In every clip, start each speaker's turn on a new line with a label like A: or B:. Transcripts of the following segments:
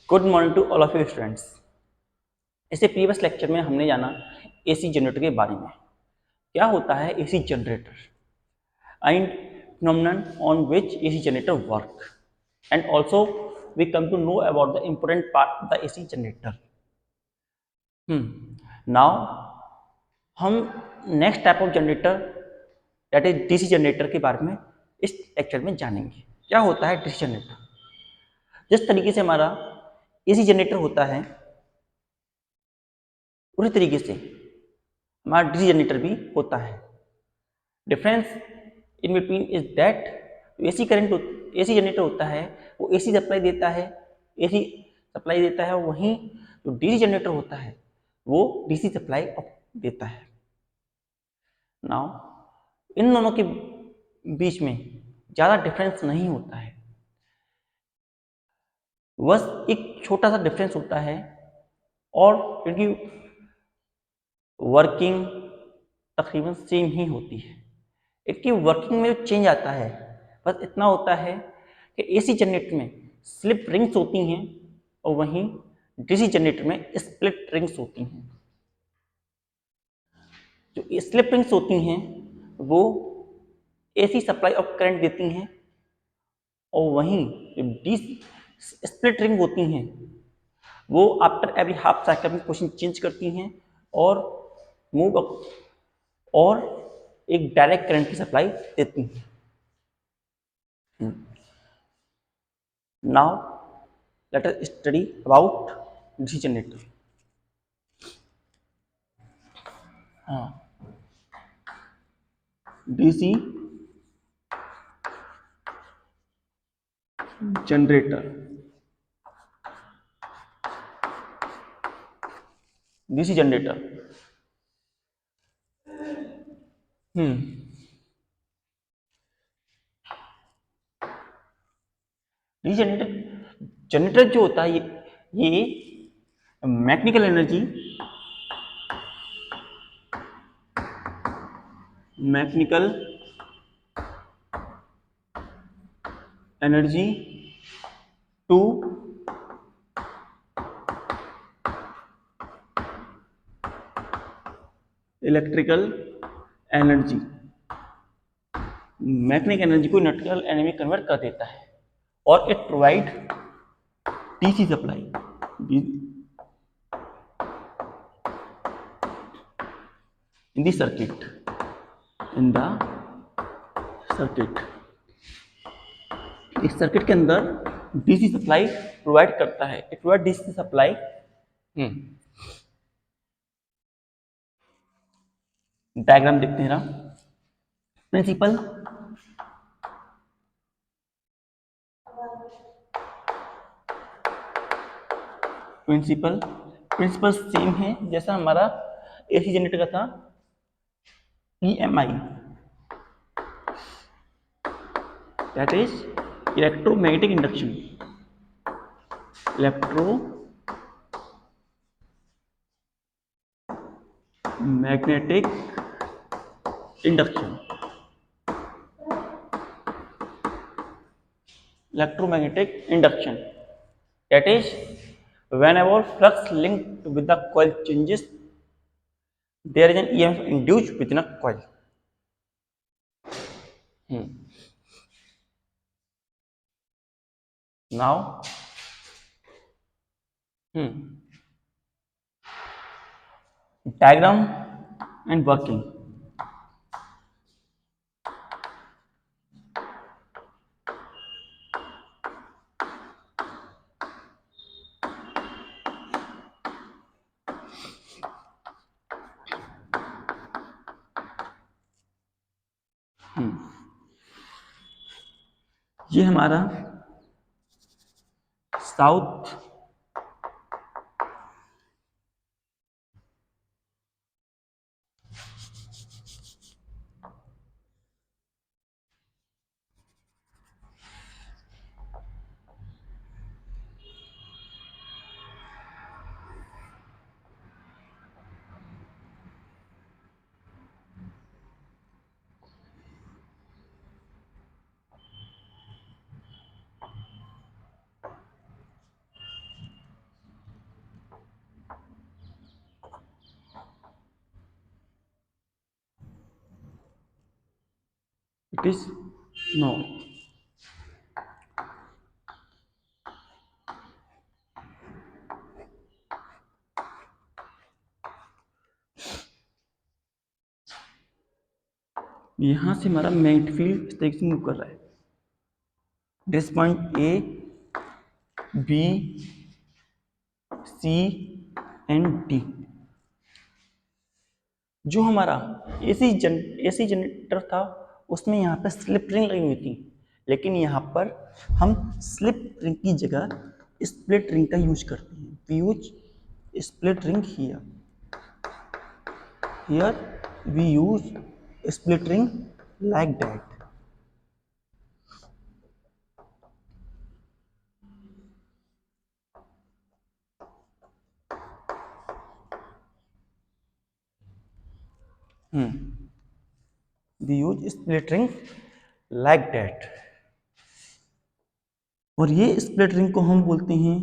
A: Good morning to all of you students. इससे previous lecture में हमने जाना एसी जनरेटर के बारे में। क्या होता है AC generator and phenomenon on which AC generator work, and also we come to know about the important part of the AC generator. Now हम next type of generator that is DC generator के बारे में इस lecture में जानेंगे। क्या होता है डीसी जनरेटर? जिस तरीके से हमारा एसी जनरेटर होता है उसी तरीके से हमारा डीसी जनरेटर भी होता है। Difference in between is that AC generator होता है वो एसी सप्लाई देता है, वहीं जो डीसी जनरेटर होता है वो डीसी सप्लाई देता है। नाउ इन दोनों के बीच में ज़्यादा डिफरेंस नहीं होता है, बस एक छोटा सा डिफरेंस होता है और इनकी वर्किंग तकरीबन सेम ही होती है। इनकी वर्किंग में जो चेंज आता है बस इतना होता है कि एसी जनरेटर में स्लिप रिंग्स होती हैं और वहीं डीसी जनरेटर में स्प्लिट रिंग्स होती हैं। जो स्लिप रिंग्स होती हैं वो एसी सप्लाई ऑफ करंट देती हैं और वहीं जो डीसी स्प्लिट रिंग होती हैं वो आफ्टर एवरी हाफ साइकिल में पोजीशन चेंज करती हैं और मूव और एक डायरेक्ट करंट की सप्लाई देती हैं। Now let us study about DC generator. DC generator. DC generator. DC generator जो होता है ये mechanical energy to electrical energy, mechanical energy को इलेक्ट्रिकल एनर्जी में कन्वर्ट कर देता है और it provide DC supply in the circuit इस सर्किट के अंदर डीसी सप्लाई प्रोवाइड करता है। It provide DC supply. Diagram देखते हैं ना। प्रिंसिपल प्रिंसिपल सेम है जैसा हमारा एसी जनरेटर का था। EMI that is electromagnetic induction. Electromagnetic induction that is whenever flux linked with the coil changes there is an EMF induced within a coil. Now diagram and working. ये हमारा south it is north. यहां से हमारा magnetic field इस तरीके से move कर रहा है। This point A, B, C and D. जो हमारा एसी जनरेटर था उसमें यहाँ पर स्लिप रिंग लगी हुई थी, लेकिन यहाँ पर हम स्लिप रिंग की जगह स्प्लिट रिंग का यूज करते हैं। We use split ring here. We use split ring like that. We use split ring like that. और ये स्प्लिट रिंग को हम बोलते हैं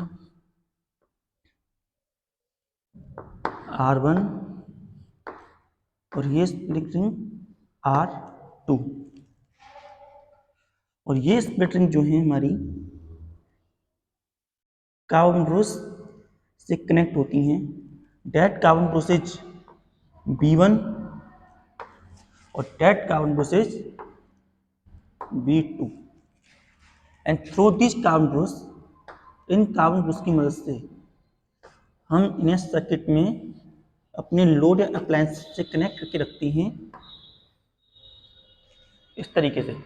A: R1 और ये स्प्लिट रिंग R2। और ये स्प्लिट रिंग जो है हमारी कार्बन ब्रुश से कनेक्ट होती हैं। डेट कार्बन ब्रुशेज B1 और that carbon brushes B2 and through this carbon brush, इन कार्बन ब्रुश की मदद से हम इन्हें सर्किट में अपने लोड या अप्लायंस से कनेक्ट करके रखते हैं। इस तरीके से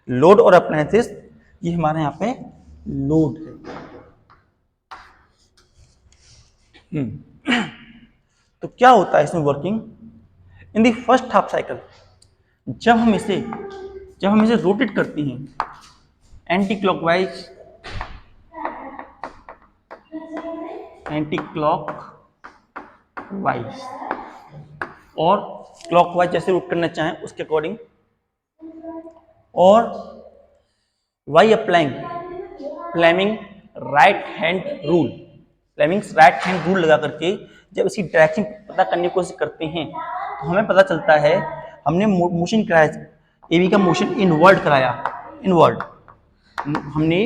A: लोड और अप्लायंसेस, ये हमारे यहाँ पे लोड है। तो क्या होता है इसमें working in the first half cycle. जब हम इसे रोटेट करते हैं एंटी क्लॉकवाइज और क्लॉकवाइज जैसे रूट करना चाहें उसके अकॉर्डिंग, और by applying Fleming right hand rule, Fleming's right hand rule लगा करके जब इसकी डायरेक्शन पता करने की कोशिश करते हैं तो हमें पता चलता है हमने मोशन कराया, एबी का मोशन इनवर्ड कराया, हमने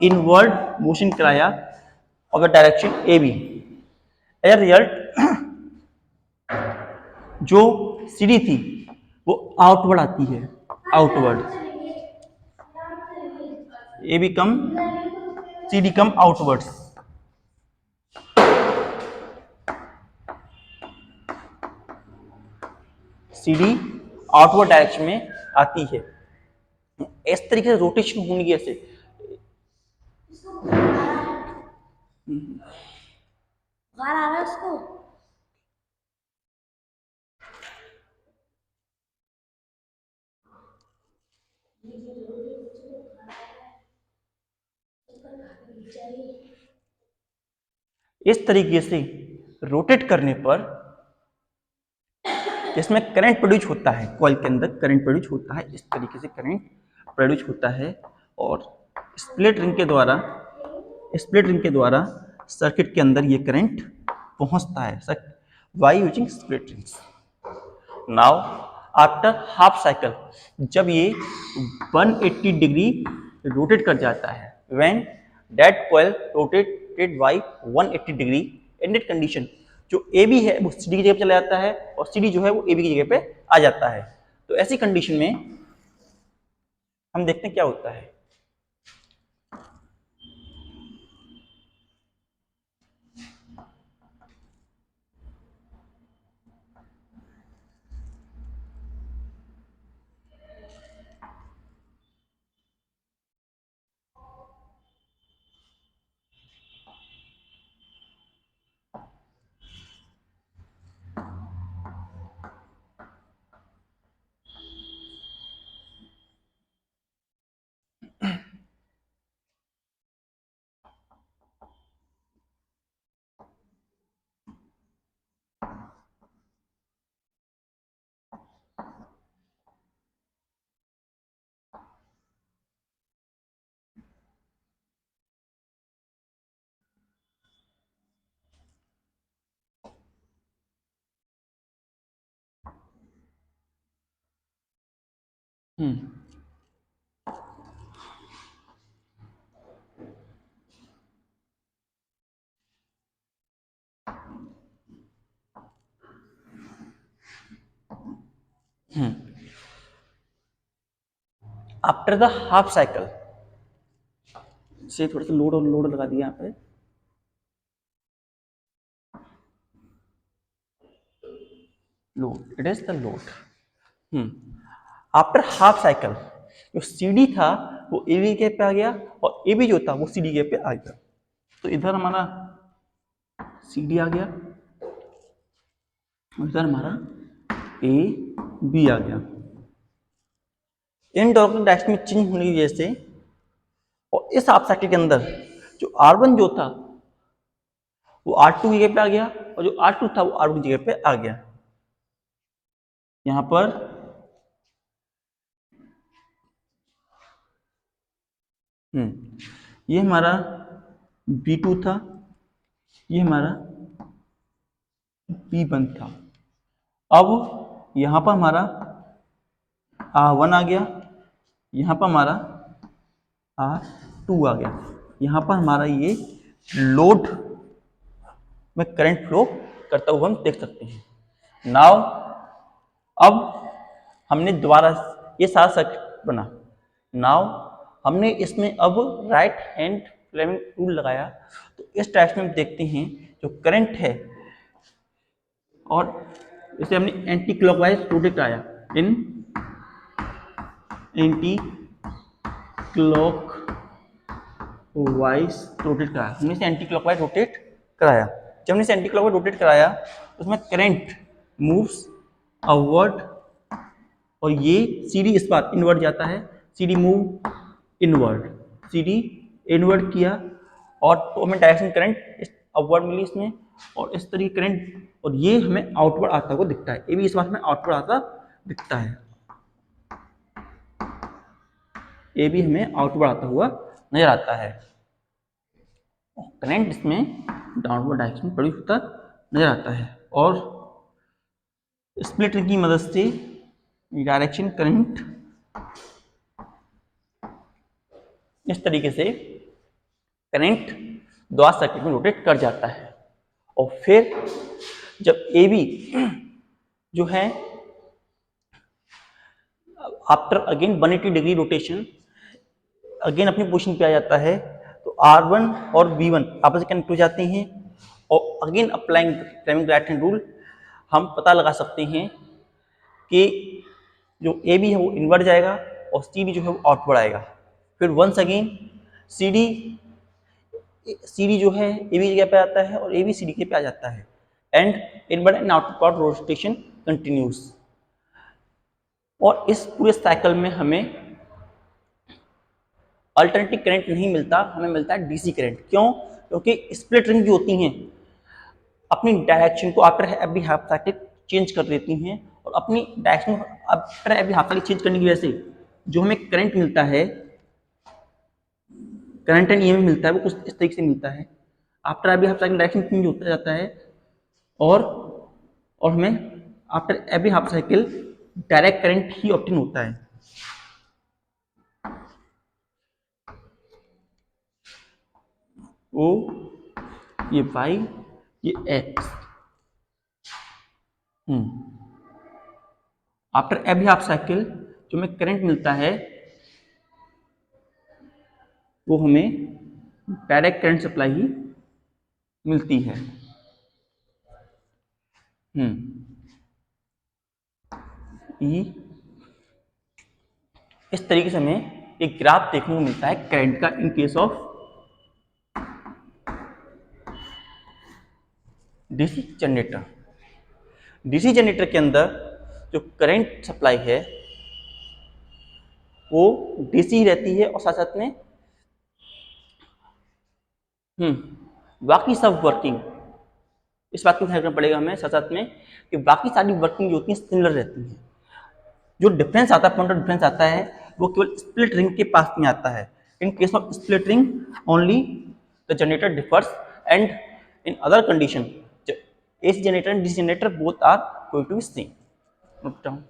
A: इनवर्ड मोशन कराया of the direction AB. As result जो सीडी थी वो आउटवर्ड आती है, outward. A B come, C D come outwards. C D outward direction में आती है। इस तरीके से रोटेशन होने की ऐसे आ रहा है उसको। इस तरीके से रोटेट करने पर इसमें करंट प्रोड्यूस होता है, कॉइल के अंदर करंट प्रोड्यूस होता है, इस तरीके से करंट प्रोड्यूस होता है। और स्प्लिट रिंग के द्वारा सर्किट के अंदर ये करंट पहुंचता है by using split rings. Now after half cycle, जब ये 180 डिग्री रोटेट कर जाता है, when that coil rotated bye 180 degree in that condition, जो ए बी है वो सी डी की जगह पे चला जाता है और सी डी जो है वो ए बी की जगह पे आ जाता है। तो ऐसी कंडीशन में हम देखते हैं क्या होता है। आफ्टर द हाफ साइकिल से थोड़ा सा लोड लगा दिया यहाँ पे, load, it is the load. After half cycle जो CD था वो AB के पे आ गया और AB जो था वो CD के पे आ गया। तो इधर हमारा CD आ गया, इधर हमारा AB आ गया। इन डॉक्टर डायरेक्शन में चेंज होने की वजह से और इस हाफ साइकिल के अंदर जो R1 जो था वो R2 की जगह पे आ गया और जो R2 था वो R1 की जगह पे आ गया। यहां पर ये हमारा B2 था, ये हमारा B1 था। अब यहां पर हमारा R1 आ गया, यहां पर हमारा R2 आ गया। यहां पर हमारा ये लोड में करंट फ्लो करता हुआ हम देख सकते हैं। नाउ अब हमने दोबारा ये सारा सर्किट बना। नाउ हमने इसमें अब राइट हैंड फ्लेमिंग टूल लगाया, तो इस डायरेक्शन में देखते हैं जो करंट है और इसे हमने एंटी क्लॉकवाइज रोटेट कराया, इन एंटी क्लॉकवाइज रोटेट कराया। हमने इसे एंटी क्लॉकवाइज रोटेट कराया। जब हमने इसे एंटी क्लॉकवाइज रोटेट कराया उसमें करंट मूव्स अपवर्ड और ये CD इस बार इनवर्ड जाता है, CD move inward, CD inward किया और तो हमें डायरेक्शन करंट अपवर्ड मिली इसमें और इस तरीके करंट, और ये हमें आउटवर्ड आता हुआ दिखता है। ये भी इस बार हमें आउटवर्ड आता दिखता है, ये भी हमें आउटवर्ड आता हुआ नजर आता है। करंट इसमें डाउनवर्ड डायरेक्शन में प्रोड्यूस होता नजर आता है और स्प्लिट रिंग की मदद से डायरेक्शन करंट इस तरीके से करंट द्वारा सर्किट में रोटेट कर जाता है। और फिर जब AB जो है after again 180 degree rotation again अपनी पोजीशन पे आ जाता है, तो R1 और B1 आपस में कनेक्ट हो जाते हैं और again applying Fleming right hand rule हम पता लगा सकते हैं कि जो AB है वो इनवर्ड जाएगा और CD जो है वो आउटवर्ड आएगा। फिर वंस अगेन CD जो है AB की जगह पे आता है और AB CD के पे आ जाता है and inward and outward rotation continuous. और इस पूरे साइकिल में हमें अल्टरनेटिव करंट नहीं मिलता, हमें मिलता है DC करंट। क्यों? क्योंकि स्प्लिट रिंग जो होती हैं अपनी डायरेक्शन को after every half cycle change कर देती हैं और अपनी direction after every half cycle change करने की वजह से जो हमें करंट मिलता है, करंट एंड EMF मिलता है, वो कुछ इस तरीके से मिलता है। After every half cycle direction change होता जाता है और हमें after every half cycle direct current ही ऑब्टेन होता है। O ये Y ये X। After every half cycle जो हमें करंट मिलता है वो हमें डायरेक्ट करंट सप्लाई ही मिलती है। E इस तरीके से हमें एक ग्राफ देखने को मिलता है करंट का इन case of DC generator. DC generator के अंदर जो करंट सप्लाई है वो DC ही रहती है और साथ साथ में बाकी सब वर्किंग, इस बात को ध्यान रखना पड़ेगा हमें साथ साथ में कि बाकी सारी वर्किंग जो होती है सिमिलर रहती है। जो डिफरेंस आता है, पॉइंट ऑफ डिफरेंस आता है वो केवल स्प्लिट रिंग के पास में आता है। In case of split ring only the generator differs and in other condition AC generator and DC generator both are going to be same. Note down.